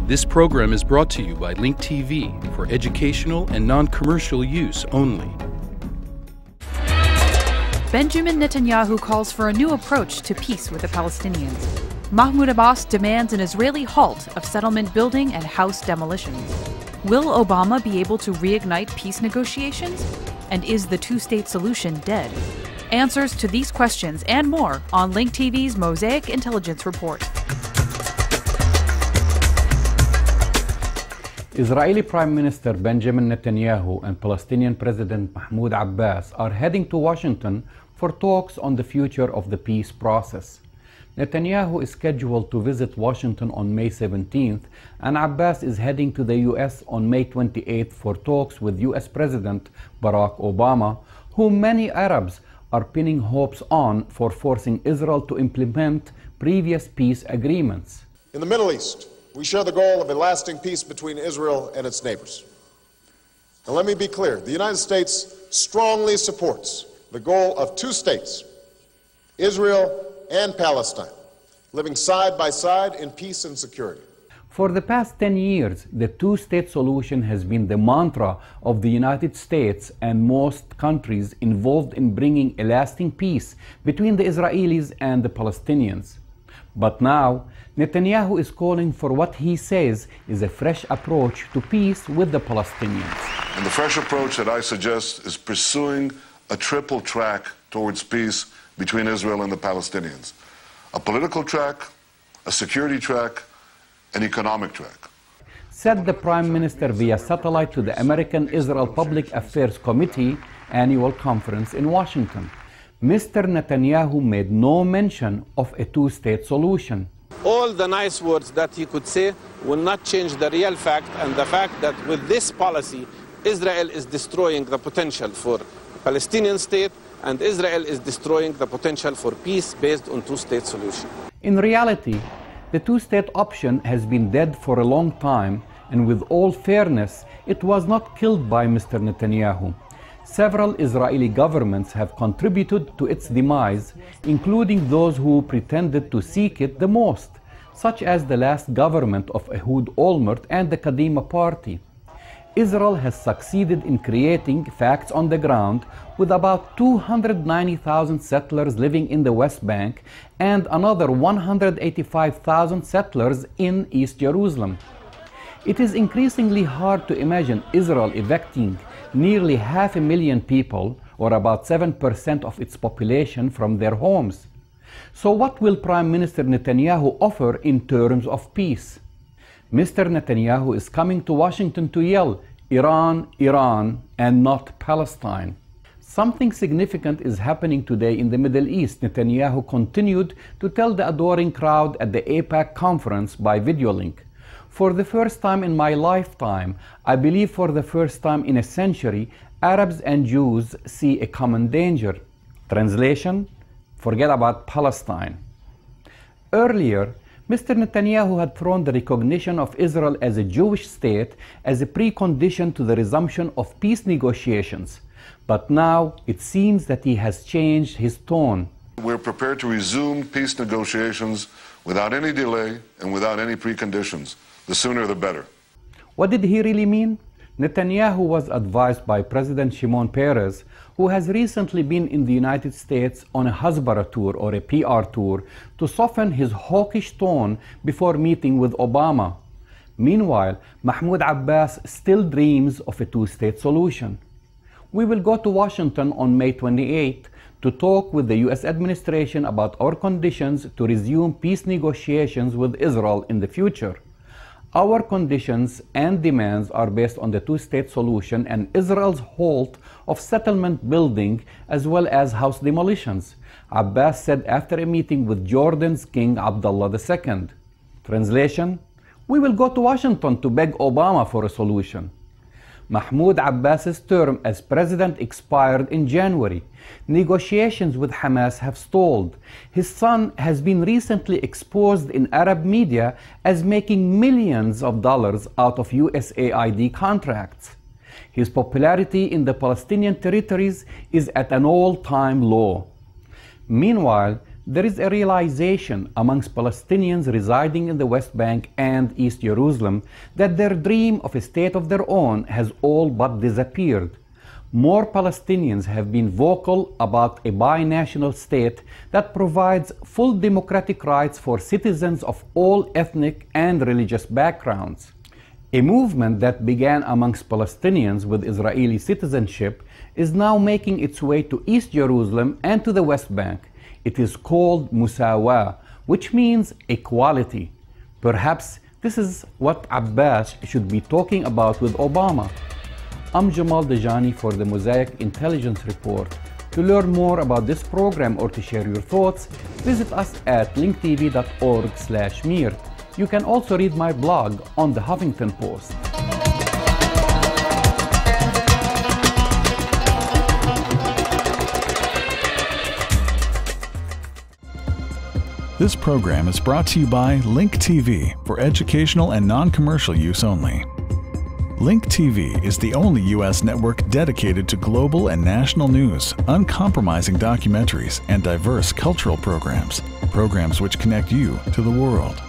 This program is brought to you by LinkTV for educational and non-commercial use only. Benjamin Netanyahu calls for a new approach to peace with the Palestinians. Mahmoud Abbas demands an Israeli halt of settlement building and house demolitions. Will Obama be able to reignite peace negotiations? And is the two-state solution dead? Answers to these questions and more on LinkTV's Mosaic Intelligence Report. Israeli Prime Minister Benjamin Netanyahu and Palestinian President Mahmoud Abbas are heading to Washington for talks on the future of the peace process. Netanyahu is scheduled to visit Washington on May 17th, and Abbas is heading to the U.S. on May 28th for talks with U.S. President Barack Obama, whom many Arabs are pinning hopes on for forcing Israel to implement previous peace agreements. In the Middle East, we share the goal of a lasting peace between Israel and its neighbors. And let me be clear, the United States strongly supports the goal of two states, Israel and Palestine, living side by side in peace and security. For the past 10 years, the two-state solution has been the mantra of the United States and most countries involved in bringing a lasting peace between the Israelis and the Palestinians. But now, Netanyahu is calling for what he says is a fresh approach to peace with the Palestinians. And the fresh approach that I suggest is pursuing a triple track towards peace between Israel and the Palestinians. A political track, a security track, an economic track. Said the Prime Minister via satellite to the American Israel Public Affairs Committee annual conference in Washington. Mr. Netanyahu made no mention of a two-state solution. All the nice words that he could say will not change the real fact, and the fact that with this policy, Israel is destroying the potential for Palestinian state, and Israel is destroying the potential for peace based on two-state solution. In reality, the two-state option has been dead for a long time, and with all fairness, it was not killed by Mr. Netanyahu. Several Israeli governments have contributed to its demise, including those who pretended to seek it the most, such as the last government of Ehud Olmert and the Kadima Party. Israel has succeeded in creating facts on the ground with about 290,000 settlers living in the West Bank and another 185,000 settlers in East Jerusalem. It is increasingly hard to imagine Israel evicting nearly 500,000 people, or about 7% of its population, from their homes. So what will Prime Minister Netanyahu offer in terms of peace? Mr. Netanyahu is coming to Washington to yell, Iran, Iran, and not Palestine. Something significant is happening today in the Middle East, Netanyahu continued to tell the adoring crowd at the AIPAC conference by video link. For the first time in my lifetime, I believe for the first time in a century, Arabs and Jews see a common danger. Translation: forget about Palestine. Earlier, Mr. Netanyahu had thrown the recognition of Israel as a Jewish state as a precondition to the resumption of peace negotiations. But now it seems that he has changed his tone. We're prepared to resume peace negotiations without any delay and without any preconditions. The sooner the better. What did he really mean? Netanyahu was advised by President Shimon Peres, who has recently been in the United States on a Hasbara tour or a PR tour, to soften his hawkish tone before meeting with Obama. Meanwhile, Mahmoud Abbas still dreams of a two-state solution. We will go to Washington on May 28th to talk with the U.S. administration about our conditions to resume peace negotiations with Israel in the future. Our conditions and demands are based on the two-state solution and Israel's halt of settlement building as well as house demolitions, Abbas said after a meeting with Jordan's King Abdullah II. Translation: we will go to Washington to beg Obama for a solution. Mahmoud Abbas's term as president expired in January. Negotiations with Hamas have stalled. His son has been recently exposed in Arab media as making millions of dollars out of USAID contracts. His popularity in the Palestinian territories is at an all-time low. Meanwhile, there is a realization amongst Palestinians residing in the West Bank and East Jerusalem that their dream of a state of their own has all but disappeared. More Palestinians have been vocal about a binational state that provides full democratic rights for citizens of all ethnic and religious backgrounds. A movement that began amongst Palestinians with Israeli citizenship is now making its way to East Jerusalem and to the West Bank. It is called Musawa, which means equality. Perhaps this is what Abbas should be talking about with Obama. I'm Jamal Dejani for the Mosaic Intelligence Report. To learn more about this program or to share your thoughts, visit us at linktv.org/mir. You can also read my blog on the Huffington Post. This program is brought to you by LinkTV for educational and non-commercial use only. LinkTV is the only U.S. network dedicated to global and national news, uncompromising documentaries, and diverse cultural programs which connect you to the world.